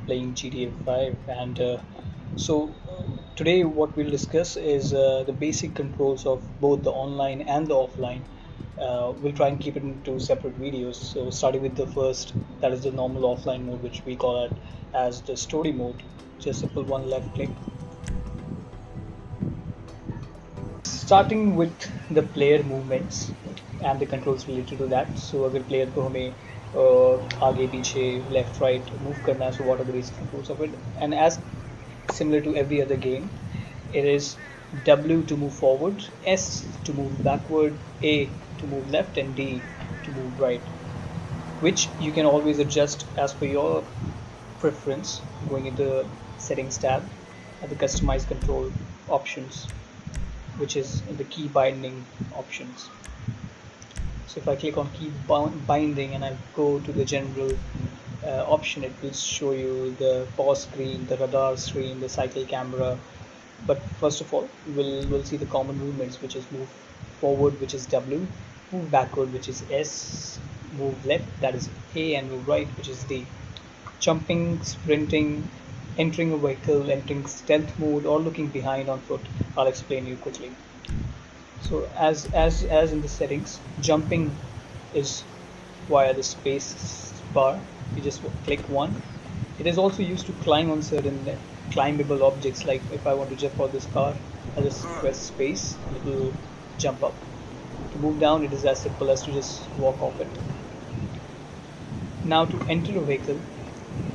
playing GTA 5. And today, what we'll discuss is the basic controls of both the online and the offline. We'll try and keep it into separate videos. So, starting with the first, that is the normal offline mode, which we call it as the story mode. Just simple one left click. Starting with the player movements and the controls related to that. So अगर player को हमें आगे पीछे left right move करना है, so what are the basic controls of it? And as similar to every other game, it is W to move forward, S to move backward, A to move left, and D to move right, which you can always adjust as per your preference going into the settings tab at the customize control options, which is in the key binding options. So if I click on key binding and I go to the general option, it will show you the pause screen, the radar screen, the cycle camera. But first of all, we'll see the common movements, which is move forward, which is W, move backward, which is S, move left, that is A, and move right, which is D. Jumping, sprinting, entering a vehicle, entering stealth mode, or looking behind on foot. I'll explain you quickly. So as in the settings, jumping is via the space bar. You just click one. It is also used to climb on certain climbable objects. Like if I want to jump out this car, I just press space and it will jump up. To move down, it is as simple as to just walk off it. Now to enter a vehicle,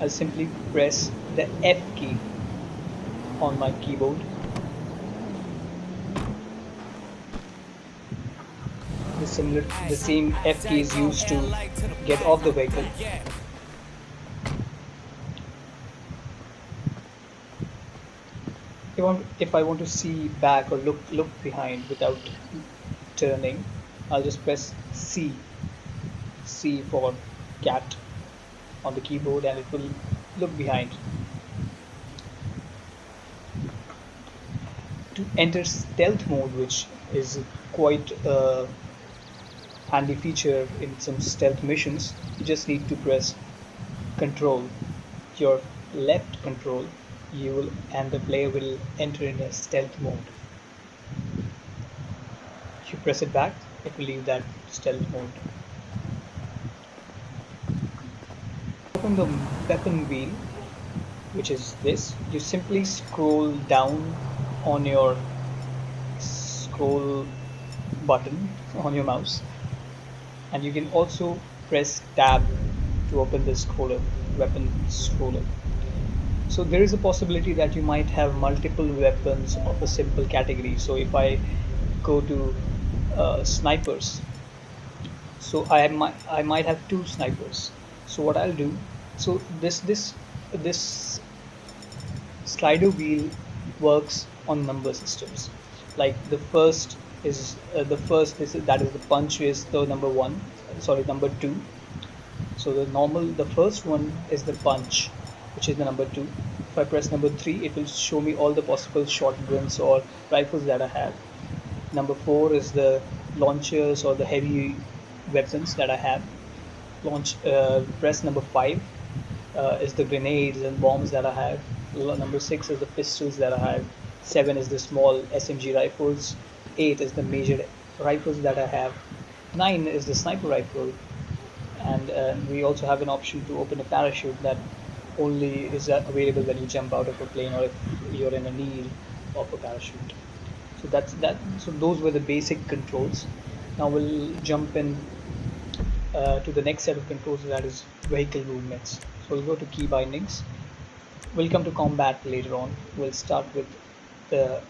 I'll simply press the F key on my keyboard. The same F key is used to get off the vehicle. If I want to see back or look behind without turning, I'll just press C for cat on the keyboard, and it will look behind. To enter stealth mode, which is quite a handy feature in some stealth missions, you just need to press control, your left control, and the player will enter in a stealth mode. If you press it back, it will leave that stealth mode. Open the weapon wheel, which is this. You simply scroll down on your scroll button on your mouse, and you can also press tab to open the weapon scroller. So there is a possibility that you might have multiple weapons of a simple category. So if I go to snipers, so I might have two snipers. So what I'll do, so this slider wheel works on number systems. Like the first is that is the punch is the number two. So the first one is the punch, which is the number two. If I press number three, it will show me all the possible shotguns or rifles that I have. Number four is the launchers or the heavy weapons that I have. Press number five is the grenades and bombs that I have. Number six is the pistols that I have. Seven is the small SMG rifles. Eight is the major rifles that I have. Nine is the sniper rifle, and we also have an option to open a parachute that only is available when you jump out of a plane or if you're in a need of a parachute. So that's that. So those were the basic controls. Now we'll jump in to the next set of controls, that is vehicle movements. So we'll go to key bindings. We'll come to combat later on. We'll start with the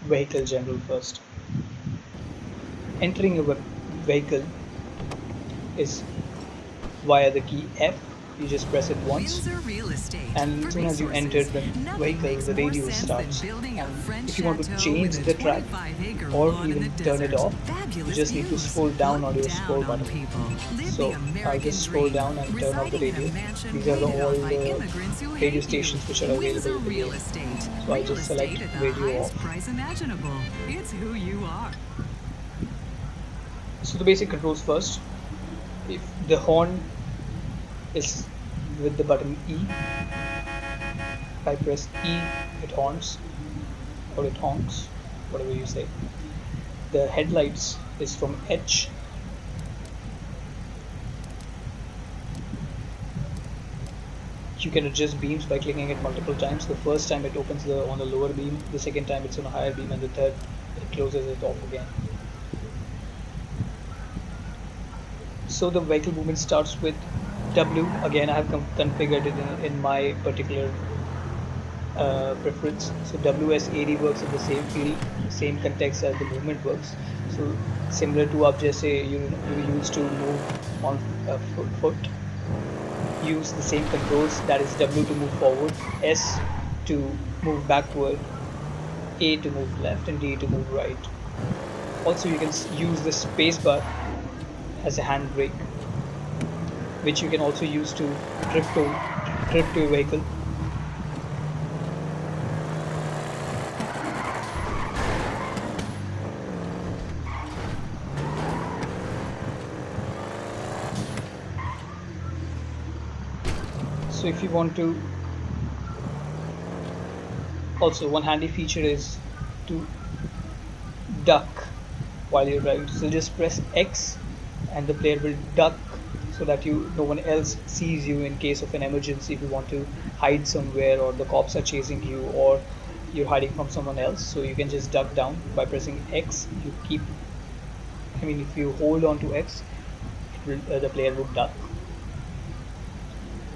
vehicle general first. Entering a vehicle is via the key F. You just press it once, and as soon as you enter the vehicle, the radio starts. And if you want to change the track or even turn it off, you just need to scroll down on your scroll button. So I'll just scroll down and turn off the radio. These are all the radio stations which are available in the game. So I'll just select radio off. So the basic controls first. If the horn is with the button E, If I press E, it horns, or it honks, whatever you say. The headlights is from H. You can adjust beams by clicking it multiple times. The first time it opens on the lower beam, the second time it's on a higher beam, and the third it closes it off again. So the vehicle movement starts with W. Again, I have configured it in my particular preference. So WSAD works in the same field, same context as the movement works. So similar to up, just say you used to move on foot, use the same controls. That is W to move forward, S to move backward, A to move left, and D to move right. Also, you can use the spacebar as a handbrake, which you can also use to drift your vehicle. So if you want to, also one handy feature is to duck while you're driving. So just press X and the player will duck so that no one else sees you in case of an emergency. If you want to hide somewhere, or the cops are chasing you, or you're hiding from someone else, so you can just duck down by pressing X. If you hold on to X, the player would duck.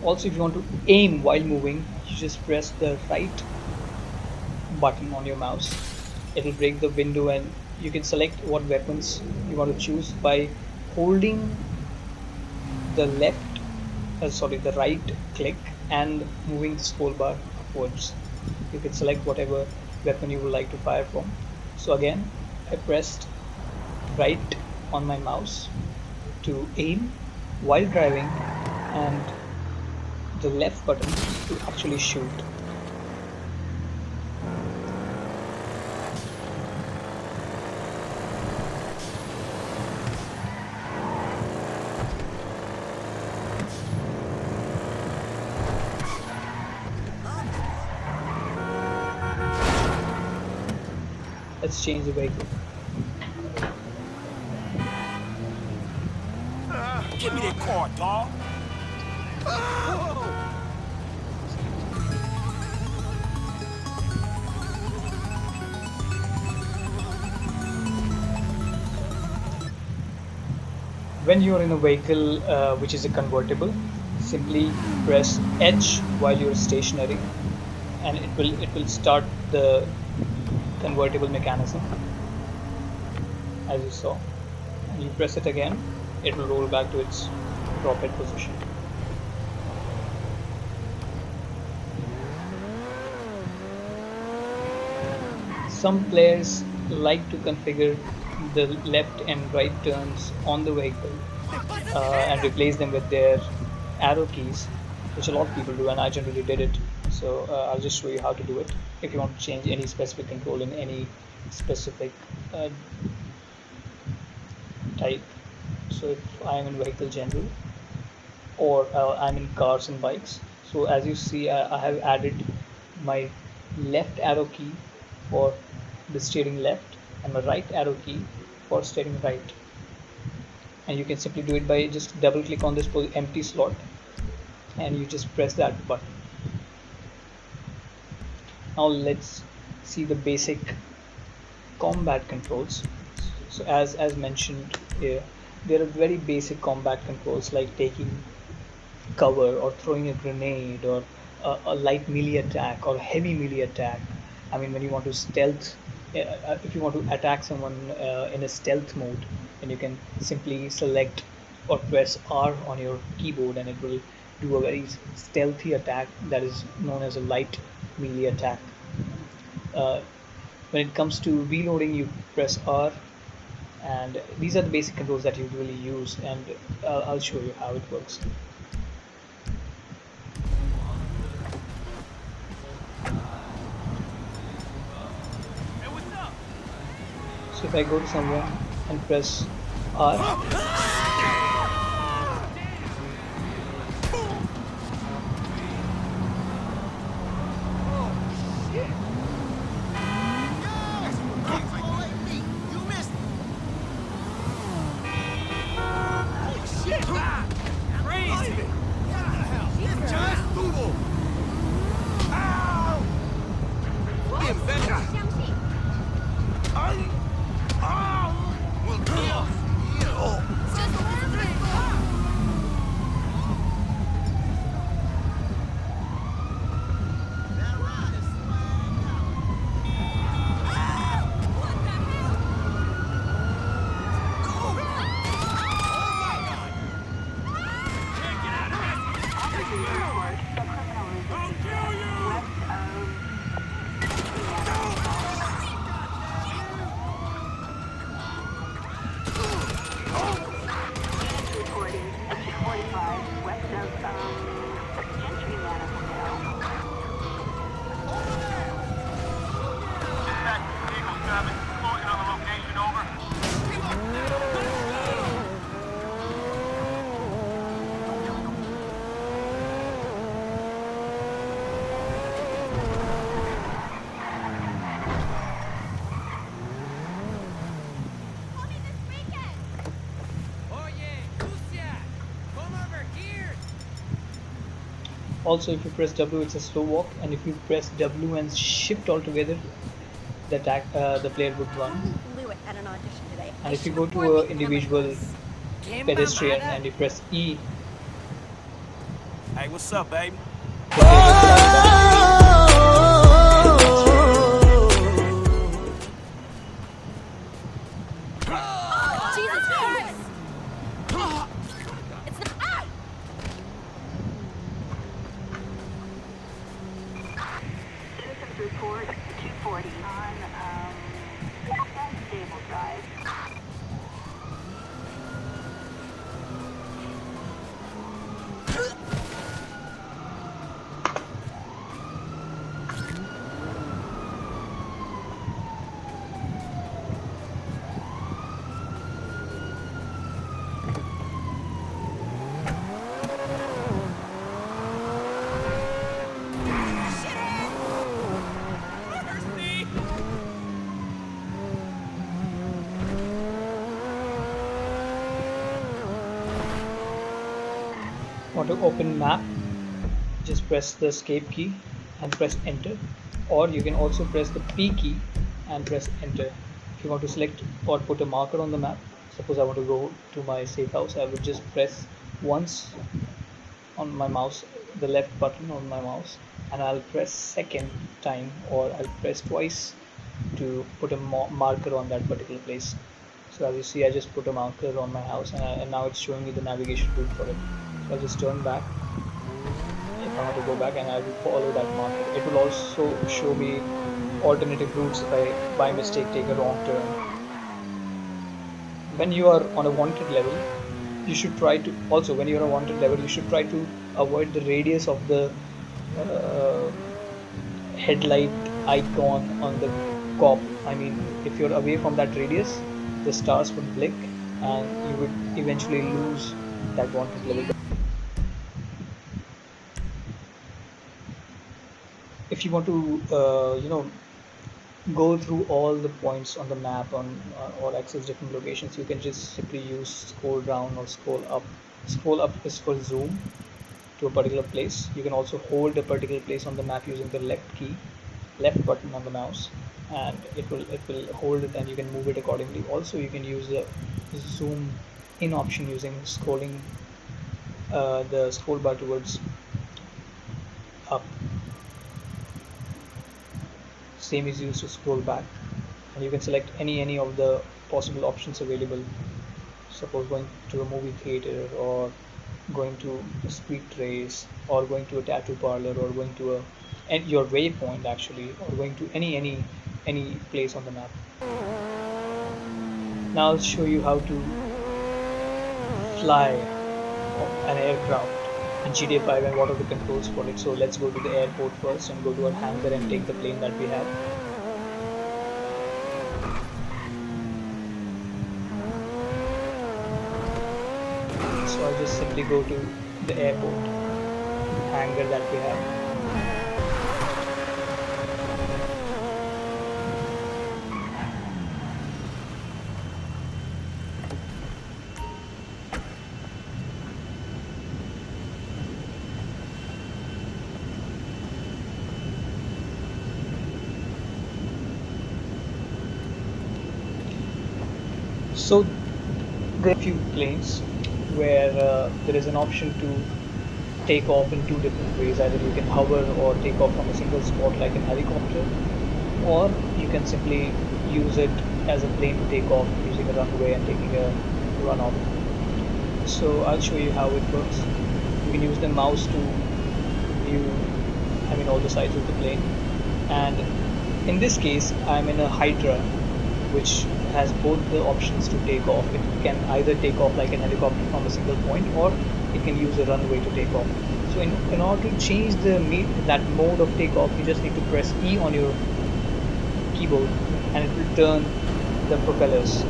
Also, if you want to aim while moving, you just press the right button on your mouse. It will break the window, and you can select what weapons you want to choose by holding the the right click and moving the scroll bar upwards. You can select whatever weapon you would like to fire from. So again, I pressed right on my mouse to aim while driving, and the left button to actually shoot. Let's change the vehicle. Give me that car, dog. When you're in a vehicle which is a convertible, simply press H while you're stationary, and it will start the convertible mechanism, as you saw. And you press it again, it will roll back to its drop head position. Some players like to configure the left and right turns on the vehicle and replace them with their arrow keys, which a lot of people do, and I generally did it. So I'll just show you how to do it if you want to change any specific control in any specific type. So if I am in vehicle general, or I'm in cars and bikes, so as you see, I have added my left arrow key for the steering left and my right arrow key for steering right. And you can simply do it by just double click on this empty slot, and you just press that button. Now let's see the basic combat controls. So as mentioned here, there are very basic combat controls like taking cover, or throwing a grenade, or a light melee attack or heavy melee attack. When you want to stealth, if you want to attack someone in a stealth mode, then you can simply select or press R on your keyboard, and it will do a very stealthy attack that is known as a light melee attack. uh, when it comes to reloading, you press R, and these are the basic controls that you usually use, and I'll show you how it works. So if I go to someone and press R, Also, if you press W, it's a slow walk, and if you press W and shift altogether, the player would run. I blew it at an audition today. And I if you should go have worn to the a individual amethyst. pedestrian Kimberlada. and you press E, Hey, what's up, baby? the player gets knocked down and it runs away. Jesus Christ! It's not. Ah! Citizens report 240 on Stable Drive. Want to open map? Just press the escape key and press enter, or you can also press the P key and press enter. If you want to select or put a marker on the map, suppose I want to go to my safe house, I would just press once on my mouse, the left button on my mouse, and I'll press second time, or I'll press twice to put a marker on that particular place. So as you see, I just put a marker on my house, and now it's showing me the navigation route for it. So I'll just turn back if I want to go back, and I will follow that marker. It will also show me alternative routes if I by mistake take a wrong turn. When you are on a wanted level, you should try to also when you're on a wanted level, you should try to avoid the radius of the uh, headlight icon on the cop. I mean, if you're away from that radius, the stars would blink and you would eventually lose that wanted level. If you want to go through all the points on the map on or access different locations, you can just simply use scroll down or scroll up. Scroll up is for zoom to a particular place. You can also hold a particular place on the map using the left button on the mouse, and it will hold it and you can move it accordingly. Also, you can use the zoom in option using scrolling the scroll bar towards up. Same is used to scroll back, and you can select any of the possible options available. Suppose going to a movie theater, or going to a street race, or going to a tattoo parlor, or going to a and your waypoint actually, or going to any place on the map. Now I'll show you how to fly an aircraft in GTA 5 and what are the controls for it. So let's go to the airport first and go to our hangar and take the plane that we have. So I'll just simply go to the airport hangar that we have. So there are a few planes where there is an option to take off in two different ways. Either you can hover or take off from a single spot like a helicopter, or you can simply use it as a plane to take off using a runway and taking a run off. So I'll show you how it works. You can use the mouse to view, all the sides of the plane. And in this case, I'm in a Hydra, which has both the options to take off. It can either take off like an helicopter from a single point, or it can use a runway to take off. So in order to change that mode of takeoff, you just need to press E on your keyboard, and it will turn the propellers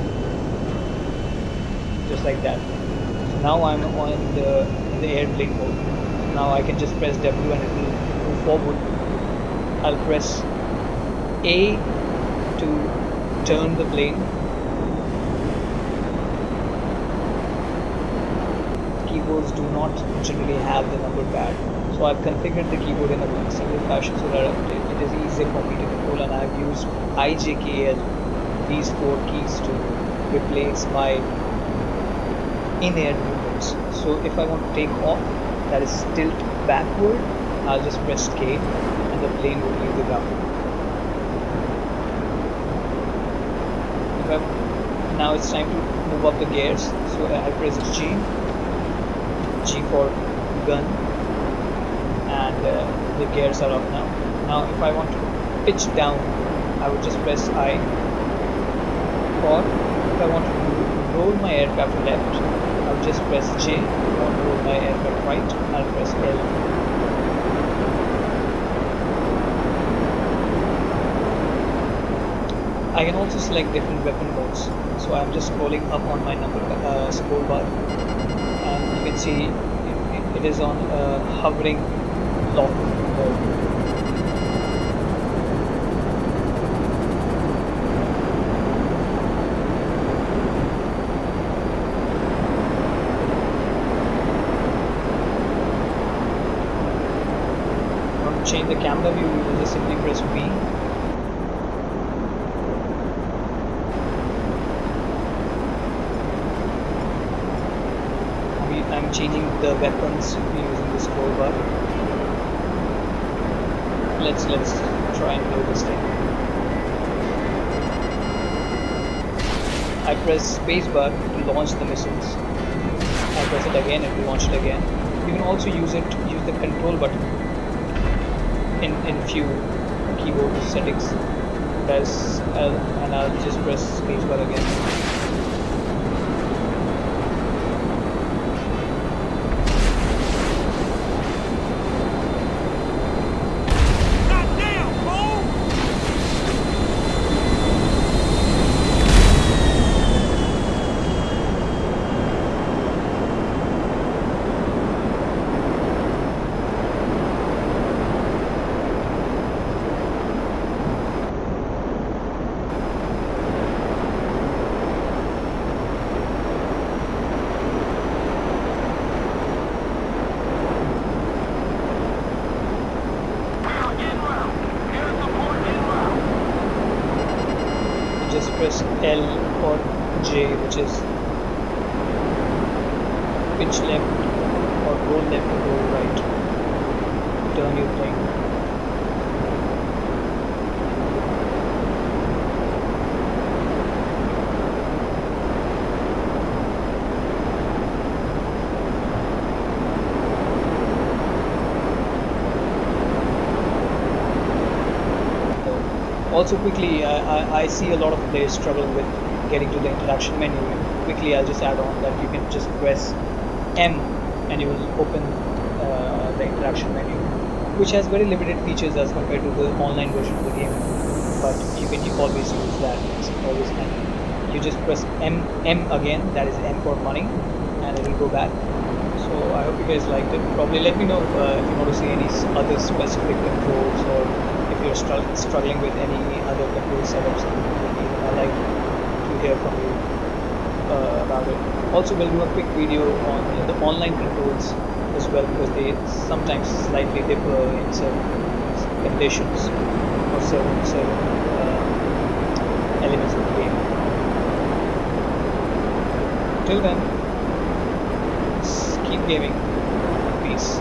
just like that. So now I'm on in the airplane mode. So now I can just press W and it will move forward. I'll press A to turn the plane, keyboards do not generally have the number pad. So I've configured the keyboard in a similar fashion so that it is easier for me to control, and I've used IJKL, these four keys, to replace my in-air movements. So if I want to take off, that is tilt backward, I'll just press K and the plane will leave the ground. Now it's time to move up the gears, so I press G for gun, and the gears are up now. Now if I want to pitch down, I would just press I, or if I want to roll my aircraft left, I'll just press J. If I want to roll my aircraft right, I'll press L. I can also select different weapon modes. So I'm just scrolling up on my number scroll bar, and you can see it is on hovering lock mode. To change the camera view, you will just simply press V. I'm changing the weapons using the scroll bar. Let's try and do this thing. I press spacebar to launch the missiles. I press it again and launch it again. You can also use the control button in few keyboard settings. Press L and I'll just press spacebar again. Just press L or J, which is pitch left, or roll left or roll right. Turn your plane. Also quickly, I see a lot of players struggle with getting to the interaction menu. Quickly, I'll just add on that you can just press M and you will open the interaction menu, which has very limited features as compared to the online version of the game, but you can always use that. It's always M. You just press M again, that is M for money, and it will go back. So I hope you guys liked it. Probably let me know if you want to see any other specific controls, or if you're struggling with any other control setups. I like to hear from you about it. Also, we'll do a quick video on the online controls as well, because they sometimes slightly differ in certain conditions or certain elements of the game. Till then, keep gaming. Peace.